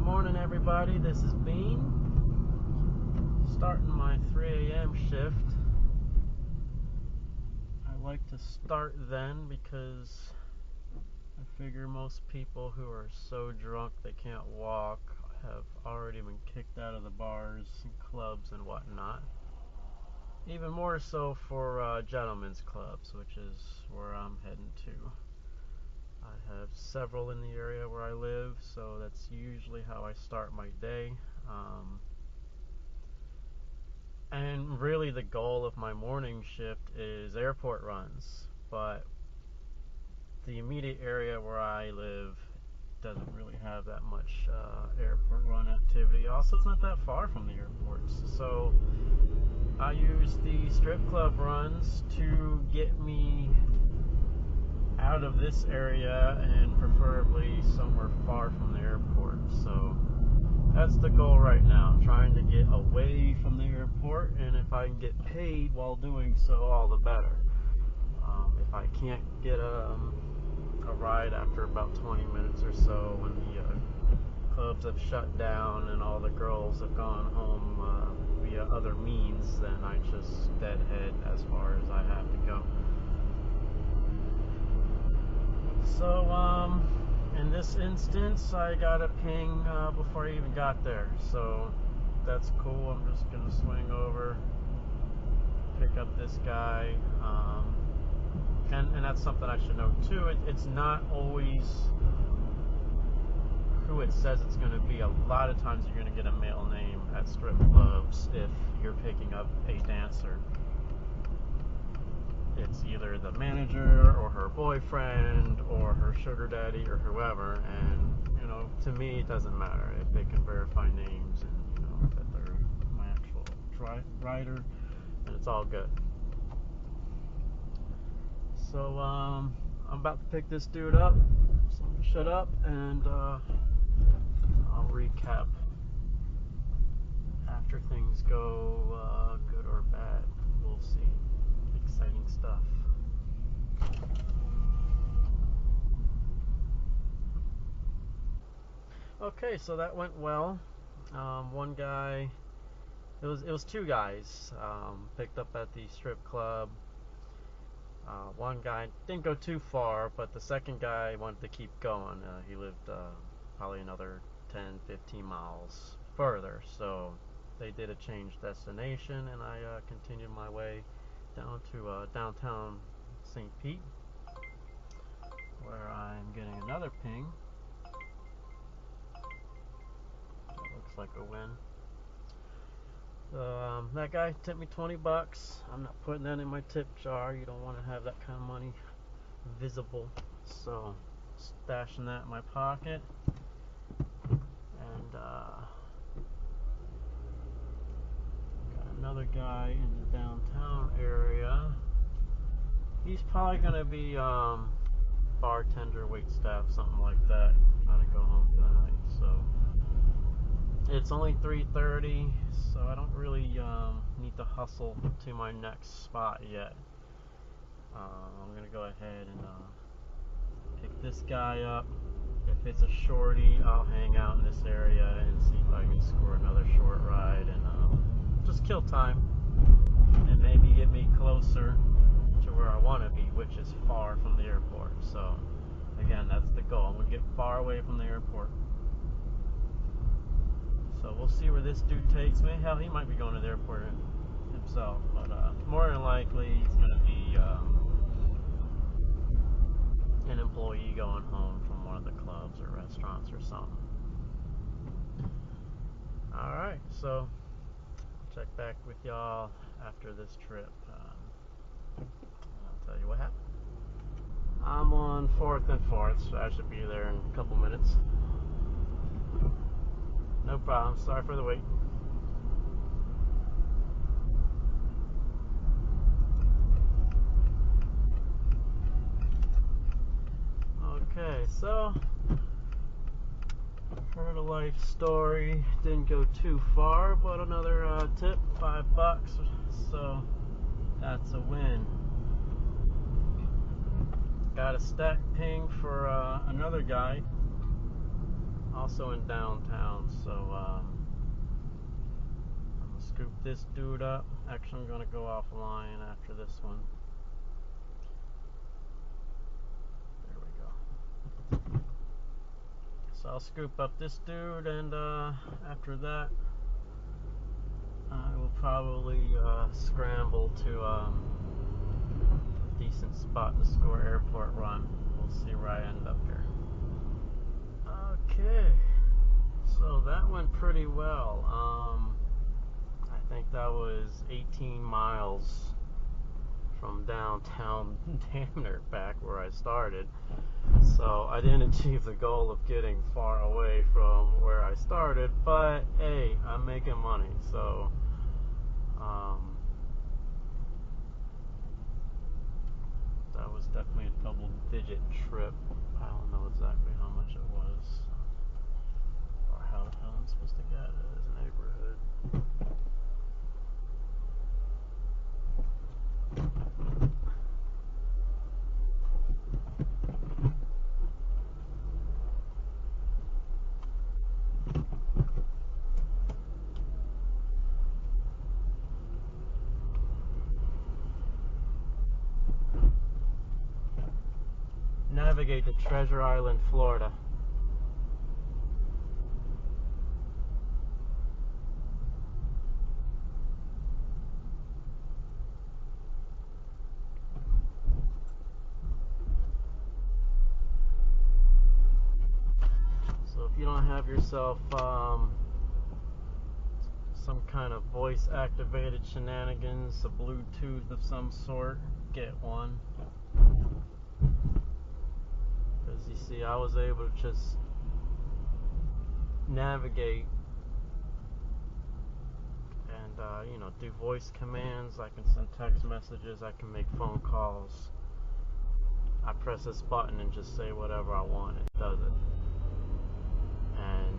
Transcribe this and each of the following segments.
morning, everybody. This is Bean, starting my 3 a.m. shift. I like to start then because I figure most people who are so drunk they can't walk have already been kicked out of the bars and clubs and whatnot. Even more so for gentlemen's clubs, which is where I'm heading to. I have several in the area where I live, so that's usually how I start my day. And really the goal of my morning shift is airport runs, but the immediate area where I live doesn't really have that much airport run activity. Also, it's not that far from the airports, so I use the strip club runs to get me out of this area and preferably somewhere far from the airport. So that's the goal right now. I'm trying to get away from the airport, and if I can get paid while doing so, all the better. If I can't get a ride after about 20 minutes or so when the clubs have shut down and all the girls have gone home via other means, then I just deadhead as far as I have to go. So, in this instance, I got a ping before I even got there, so that's cool. I'm just gonna swing over, pick up this guy, and that's something I should know too. It's not always who it says it's going to be. A lot of times you're going to get a male name at strip clubs if you're picking up a dancer. It's either the manager or her boyfriend or her sugar daddy or whoever, and to me it doesn't matter if they can verify names and that they're my actual rider, and it's all good. So I'm about to pick this dude up, so I'm gonna shut up and I'll recap after things go good or bad. We'll see. Exciting stuff. Okay, so that went well. One guy, it was two guys picked up at the strip club. One guy didn't go too far, but the second guy wanted to keep going. He lived probably another 10-15 miles further, so they did a change destination, and I continued my way down to downtown St. Pete, where I'm getting another ping. That looks like a win. So that guy tipped me $20. I'm not putting that in my tip jar. You don't want to have that kind of money visible. So stashing that in my pocket. And got another guy in the downtown area. He's probably going to be bartender, waitstaff, something like that. Trying to go home for the night. So it's only 3:30, so I don't really need to hustle to my next spot yet. I'm going to go ahead and pick this guy up. If it's a shorty, I'll hang out in this area and see if I can score another short ride and just kill time and maybe get me closer to where I want to be, which is far from the airport. So again, that's the goal. I'm going to get far away from the airport. So we'll see where this dude takes me. Hell, he might be going to the airport himself, but more than likely he's going to be an employee going home from one of the clubs or restaurants or something. Alright, so I'll check back with y'all after this trip. I'll tell you what happened. I'm on 4th and 4th, so I should be there in a couple minutes. No problem. Sorry for the wait. Okay, so heard a life story. Didn't go too far, but another tip, $5. So that's a win. Got a stack ping for another guy also in downtown. So I'm gonna scoop this dude up. Actually, I'm gonna go offline after this one. There we go. So I'll scoop up this dude, and after that, I will probably scramble to a decent spot to score airport run. We'll see where I end up here. Okay, so that went pretty well. I think that was 18 miles from downtown, damn near back where I started. So I didn't achieve the goal of getting far away from where I started, but hey, I'm making money, so that was definitely a double-digit trip. I don't know exactly how much it was, or how the hell I'm supposed to get it as a neighborhood. Navigate to Treasure Island, Florida. So if you don't have yourself some kind of voice activated shenanigans, a Bluetooth of some sort, get one. Because you see, I was able to just navigate and do voice commands. I can send text messages, I can make phone calls. I press this button and just say whatever I want, it does it. And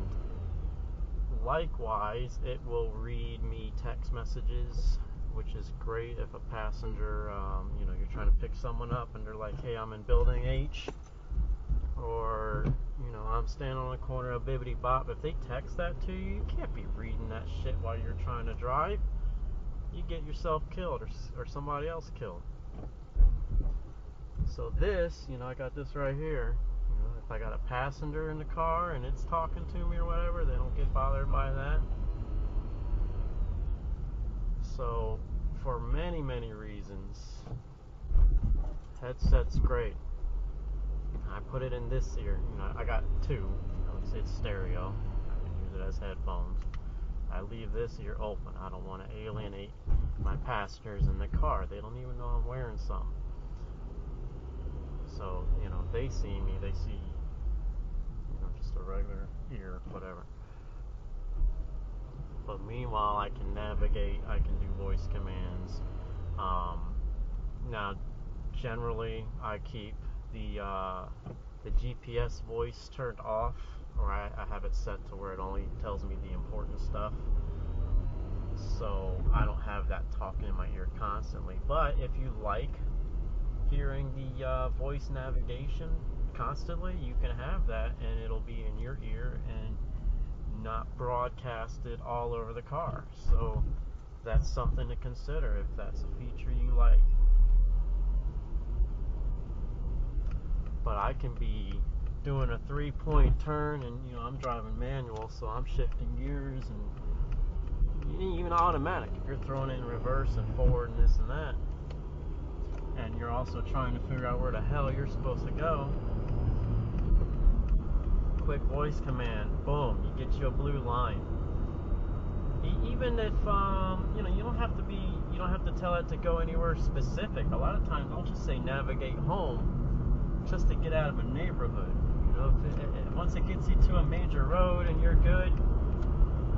likewise, it will read me text messages, which is great if a passenger, you're trying to pick someone up and they're like, hey, I'm in building H, or, I'm standing on the corner of Bibbidi Bop. If they text that to you, you can't be reading that shit while you're trying to drive. You get yourself killed or somebody else killed. So this, I got this right here. If I got a passenger in the car and it's talking to me or whatever, they don't get bothered by that. So for many, many reasons, headset's great. I put it in this ear. I got two. It's stereo. I can use it as headphones. I leave this ear open. I don't want to alienate my passengers in the car. They don't even know I'm wearing something. So, they see me. They see, just a regular ear, whatever. But meanwhile, I can navigate. I can do voice commands. Now, generally, I keep the GPS voice turned off, or I have it set to where it only tells me the important stuff, so I don't have that talking in my ear constantly. But if you like hearing the voice navigation constantly, you can have that, and it'll be in your ear and not broadcasted all over the car. So that's something to consider if that's a feature you like. But I can be doing a 3-point turn, and I'm driving manual, so I'm shifting gears, and even automatic. If you're throwing it in reverse and forward and this and that, and you're also trying to figure out where the hell you're supposed to go, quick voice command, boom, you get you a blue line. Even if you don't have to tell it to go anywhere specific. A lot of times I'll just say navigate home, just to get out of a neighborhood. Once it gets you to a major road and you're good,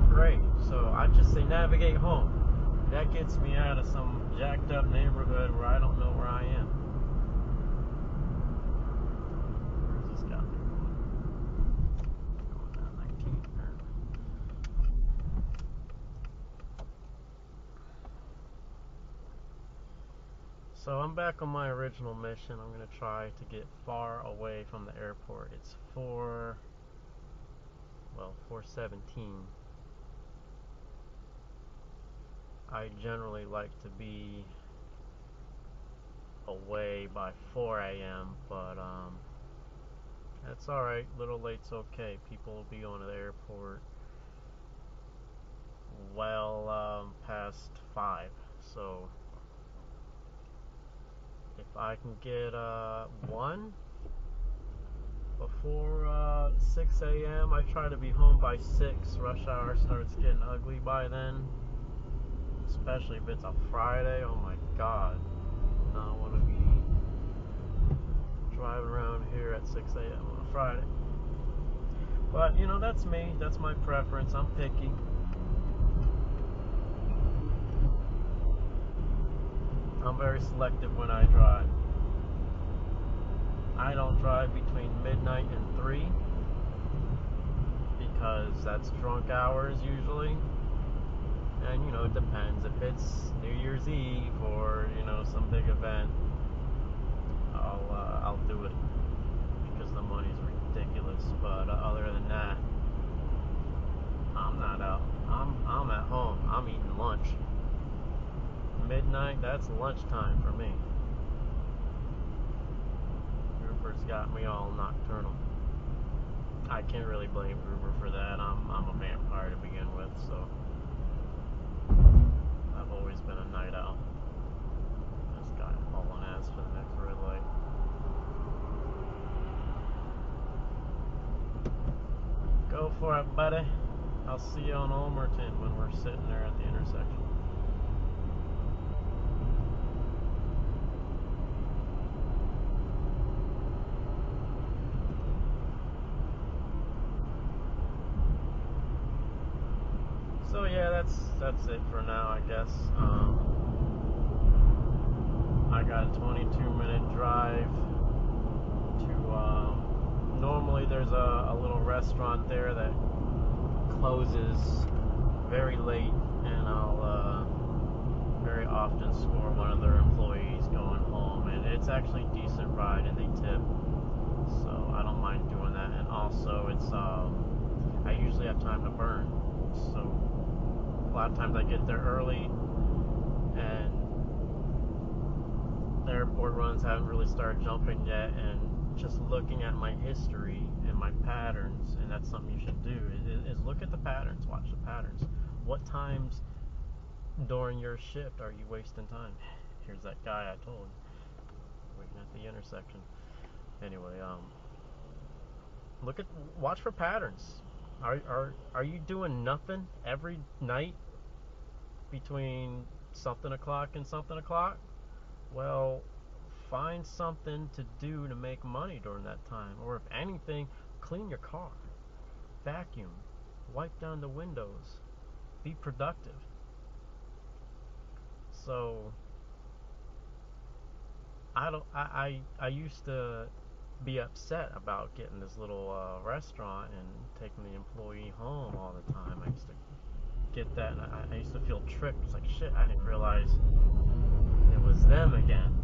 great. So I just say navigate home. That gets me out of some jacked up neighborhood where I don't know where I am. Where's this guy going down 19 apparently. So I'm back on my original mission. I'm going to try to get far away from the airport. It's 4 well, 4:17. I generally like to be away by 4 a.m., but that's alright. Little late's okay. People will be going to the airport well past 5. So if I can get 1 before 6 a.m., I try to be home by 6. Rush hour starts getting ugly by then, especially if it's a Friday. Oh my god, I don't want to be driving around here at 6 a.m. on a Friday. But that's me, that's my preference. I'm picky. I'm very selective when I drive. I don't drive between midnight and 3 because that's drunk hours usually. And it depends. If it's New Year's Eve or some big event, I'll do it because the money's ridiculous. But other than that, I'm not out. I'm at home. I'm eating lunch. Midnight, that's lunchtime for me. Uber's got me all nocturnal. I can't really blame Uber for that. I'm a vampire to begin with, so I've always been a night owl. This guy hauling ass for the next red light. Go for it, buddy. I'll see you on Ulmerton when we're sitting there at the intersection. So yeah, that's it for now, I guess. I got a 22-minute drive to. Normally, there's a little restaurant there that closes very late, and I'll very often score one of their employees going home, and it's actually a decent ride, and they tip, so I don't mind doing that. And also, it's I usually have time to burn, so a lot of times I get there early, and the airport runs haven't really started jumping yet, and just looking at my history and my patterns, and that's something you should do, is look at the patterns, watch the patterns. What times during your shift are you wasting time? Here's that guy I told, waiting at the intersection. Anyway, watch for patterns. Are you doing nothing every night between something o'clock and something o'clock? Well, find something to do to make money during that time. Or if anything, clean your car, vacuum, wipe down the windows, be productive. So I used to be upset about getting this little restaurant and taking the employee home all the time. I used to get that, and I used to feel tricked. It's like, shit, I didn't realize it was them again.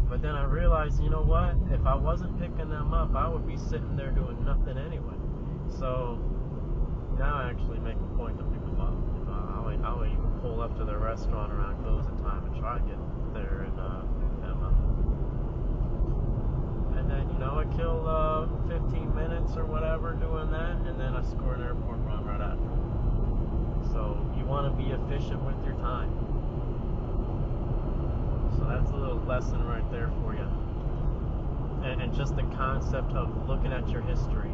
But then I realized, you know what? If I wasn't picking them up, I would be sitting there doing nothing anyway. So now I actually make a point to pick them up. I'll even pull up to the restaurant around closing time and try to get there and pick them up. And then, I kill 15 minutes or whatever doing that, and then I score an airport run right after. So you want to be efficient with your time. So that's a little lesson right there for you. And just the concept of looking at your history.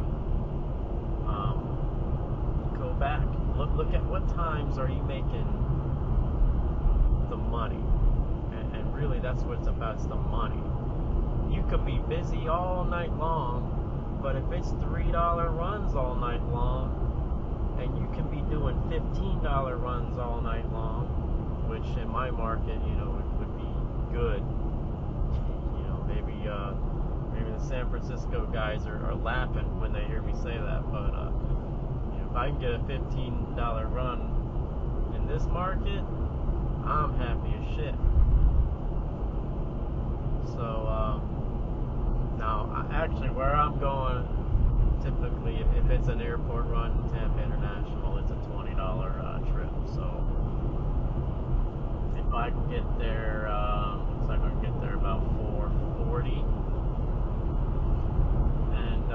Go back. Look at what times are you making the money. And really that's what it's about. It's the money. You could be busy all night long, but if it's $3 runs all night long, and you can be doing $15 runs all night long, which in my market, would be good. Maybe the San Francisco guys are laughing when they hear me say that, but if I can get a $15 run in this market, I'm happy as shit. So now, actually, where I'm going typically, if it's an airport run, Tampa International, it's a $20 trip. So if I can get there, looks like I can get there about 4:40, and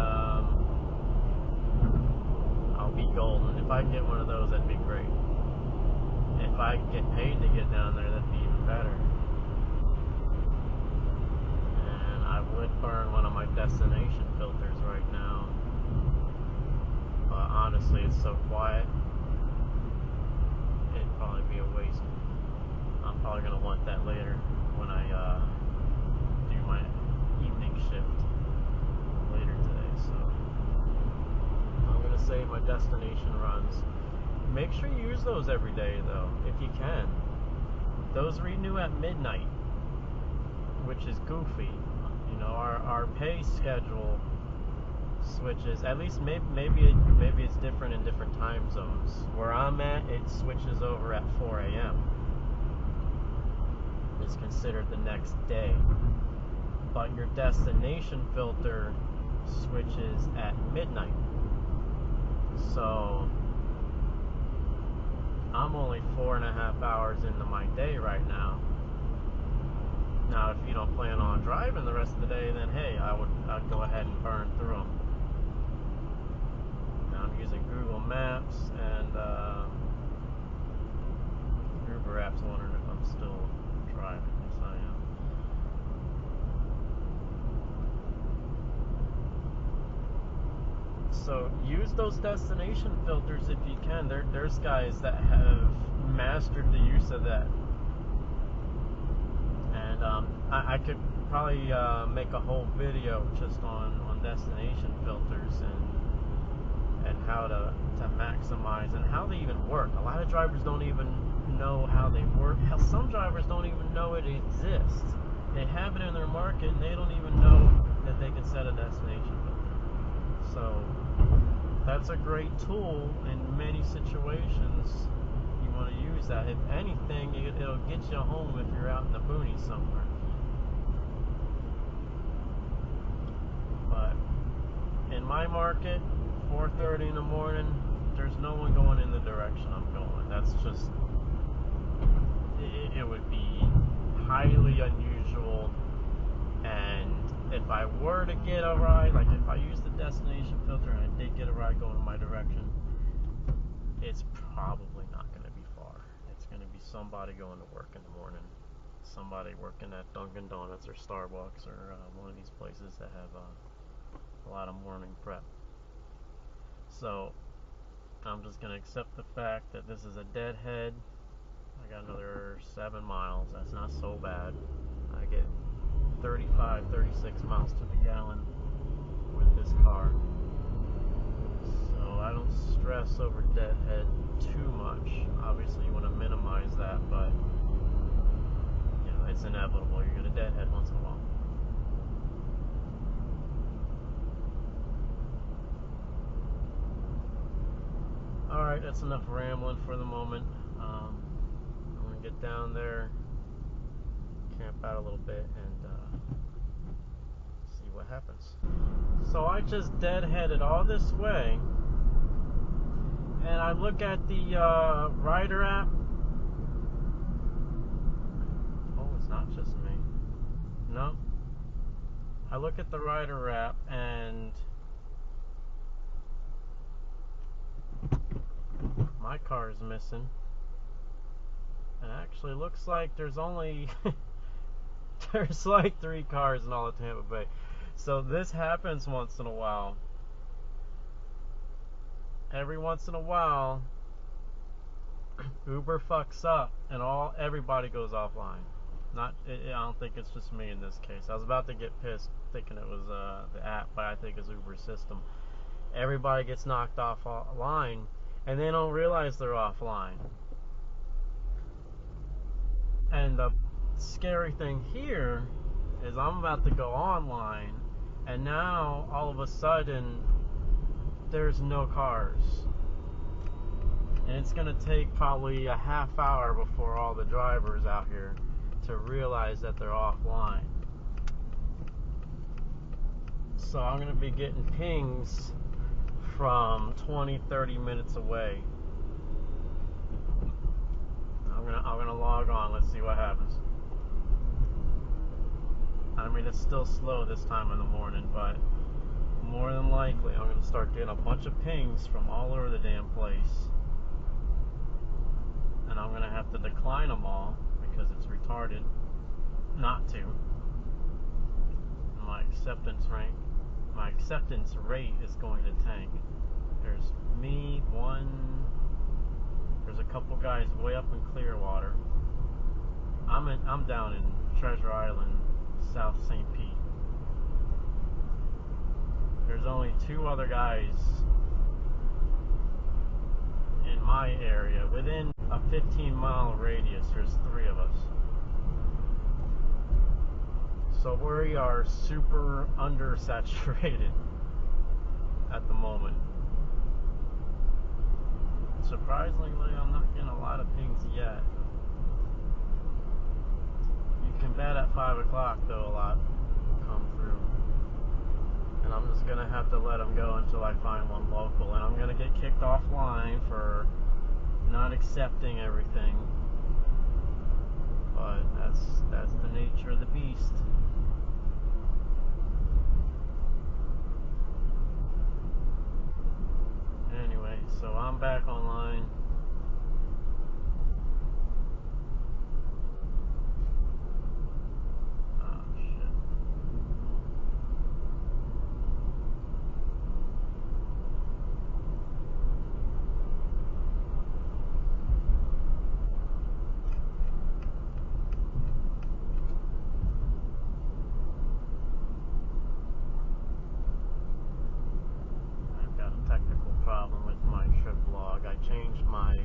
I'll be golden. If I can get one of those, that'd be great. If I can get paid to get down there, that'd be even better. And I would burn one of my destination filters right now. But honestly, it's so quiet, it'd probably be a waste. I'm probably going to want that later when I do my evening shift later today. So I'm going to save my destination runs. Make sure you use those every day, though, if you can. Those renew at midnight, which is goofy. You know, our pay schedule switches. At least maybe it's different in different time zones. Where I'm at, it switches over at 4 a.m. It's considered the next day. But your destination filter switches at midnight. So I'm only 4.5 hours into my day right now. Now, if you don't plan on driving the rest of the day, then hey, I'd go ahead and burn through them. Now I'm using Google Maps, and Uber app's wondering if I'm still driving. Yes, I am. So use those destination filters if you can. There's guys that have mastered the use of that. And I could probably make a whole video just on destination filters and how to maximize and how they even work. A lot of drivers don't even know how they work. Some drivers don't even know it exists. They have it in their market and they don't even know that they can set a destination filter. So that's a great tool in many situations. You want to use that. If anything, it'll get you home if you're out in the boonies somewhere. But in my market, 4:30 in the morning, there's no one going in the direction I'm going. That's just, it would be highly unusual. And if I were to get a ride, like if I use the destination filter and I did get a ride going in my direction, it's probably not going to be far. It's going to be somebody going to work in the morning, somebody working at Dunkin' Donuts or Starbucks or one of these places that have a lot of morning prep. So I'm just going to accept the fact that this is a deadhead. I got another 7 miles. That's not so bad. I get 35, 36 miles to the gallon with this car. So I don't stress over deadhead too much. Obviously you want to minimize that, but you know, it's inevitable. You're going to deadhead once in a while. Alright, that's enough rambling for the moment. I'm going to get down there, camp out a little bit, and see what happens. So I just deadheaded all this way, and I look at the rider app. Oh, it's not just me. No. I look at the rider app, and my car is missing. And actually looks like there's only there's like 3 cars in all of Tampa Bay. So this happens once in a while. Every once in a while, Uber fucks up and everybody goes offline. I don't think it's just me in this case. I was about to get pissed thinking it was the app, but I think it's Uber's system. Everybody gets knocked offline and they don't realize they're offline. And the scary thing here is I'm about to go online, and now all of a sudden there's no cars. And it's going to take probably a half hour before all the drivers out here to realize that they're offline. So I'm going to be getting pings from 20-30 minutes away. I'm gonna log on. Let's see what happens. I mean, it's still slow this time in the morning, but more than likely I'm gonna start getting a bunch of pings from all over the damn place, and I'm gonna have to decline them all because it's retarded not to. My acceptance rate is going to tank. There's me, there's a couple guys way up in Clearwater. I'm down in Treasure Island, South St. Pete. There's only 2 other guys in my area. Within a 15-mile radius, there's 3 of us. So we are super undersaturated at the moment. Surprisingly, I'm not getting a lot of pings yet. You can bet at 5 o'clock, though, a lot come through. And I'm just going to have to let them go until I find one local. And I'm going to get kicked offline for not accepting everything. But that's the nature of the beast. Anyway, so I'm back online. Oh, shit. I've got a technical problem with my trip log. I changed my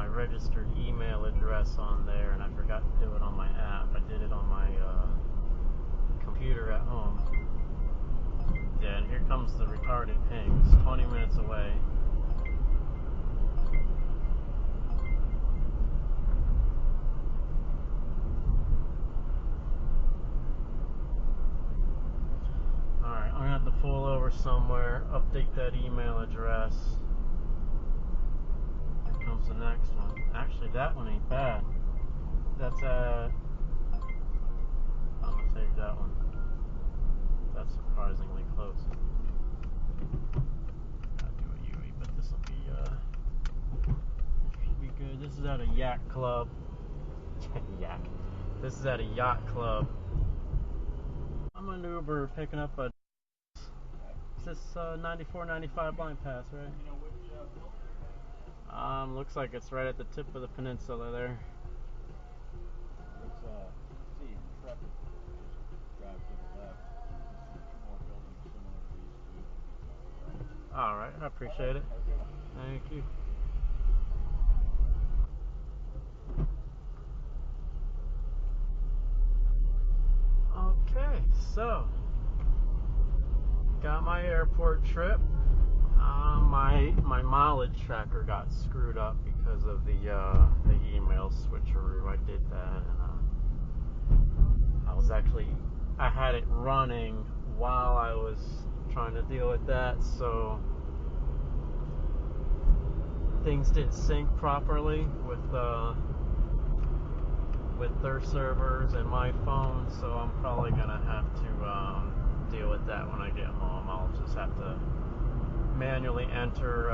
registered email address on there, and I forgot to do it on my app. I did it on my computer at home. Yeah, and here comes the retarded pings, 20 minutes away. Alright, I'm gonna have to pull over somewhere, update that email address. Here comes the next one. Actually, that one ain't bad. That's I'm gonna take that one. That's surprisingly close. I'll do a UE, but this will be good. This is at a yacht club. Yak. This is at a yacht club. I'm an Uber picking up a. Is this 94-95 blind pass, right? You know which building? Looks like it's right at the tip of the peninsula there. It's C, Intrepid. Just drive to the left. You'll see 2 more buildings similar to these 2. All right, I appreciate it. Thank you. Okay, so got my airport trip. My mileage tracker got screwed up because of the email switcheroo. I did that, and I had it running while I was trying to deal with that, so things didn't sync properly with their servers and my phone. So I'm probably gonna have to deal with that when I get home. I'll just have to manually enter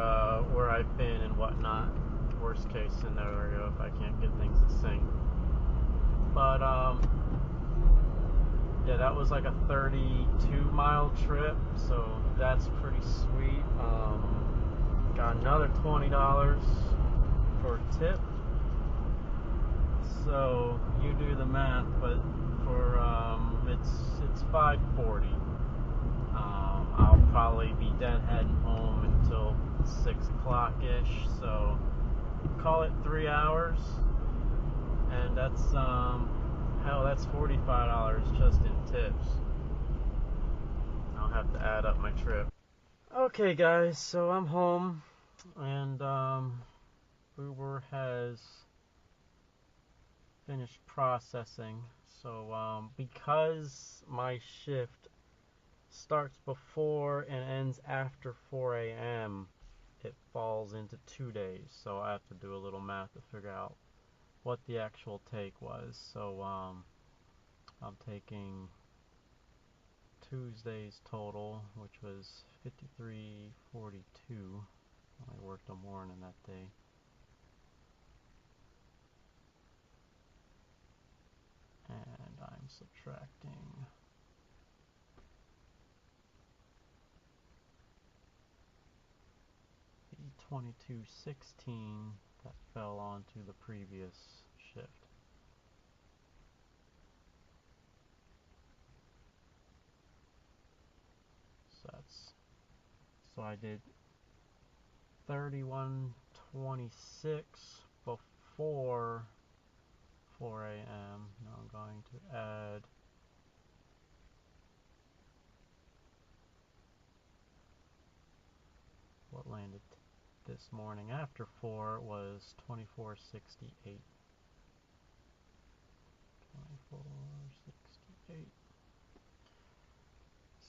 where I've been and whatnot. Worst case scenario if I can't get things to sync. But yeah, that was like a 32-mile trip, so that's pretty sweet. Got another $20 for a tip. So you do the math, but for it's $5.40. I'll probably be deadheading home until 6 o'clock ish. So call it 3 hours, and that's that's $45 just in tips. I'll have to add up my trip. Okay, guys, so I'm home, and Uber has finished processing. So because my shift starts before and ends after 4 a.m., it falls into 2 days. So I have to do a little math to figure out what the actual take was. So I'm taking Tuesday's total, which was 53.42. I worked a morning that day. And I'm subtracting the 22.16 that fell onto the previous shift. So I did 31.26 before 4 a.m. Now I'm going to add what landed this morning after 4 was 24.68. 24.68.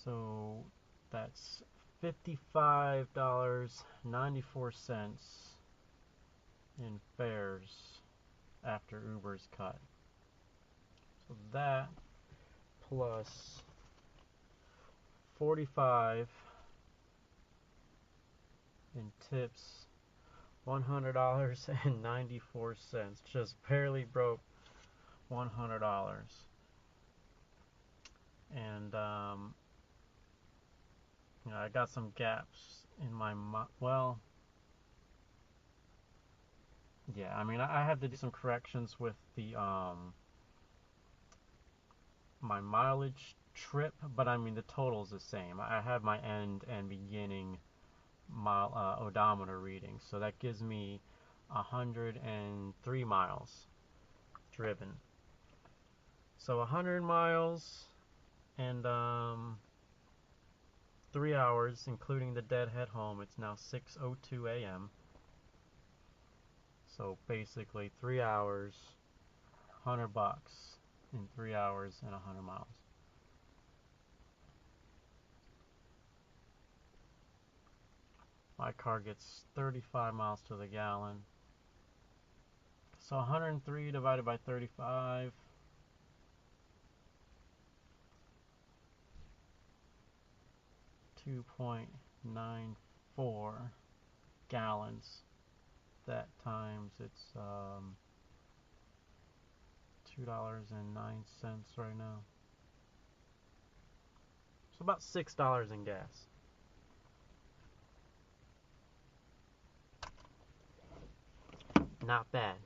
So that's $55.94 in fares after Uber's cut. So that plus 45 in tips, $100.94. Just barely broke $100. And I got some gaps in my well, yeah. I mean, I had to do some corrections with the my mileage trip, but I mean the total's the same. I have my end and beginning mile odometer reading, so that gives me 103 miles driven. So 100 miles and 3 hours, including the deadhead home. It's now 6:02 a.m. So basically 3 hours, $100 in 3 hours and 100 miles. My car gets 35 miles to the gallon. So 103 divided by 35. 2.94 gallons. That times it's $2.09 right now. So about $6 in gas. Not bad.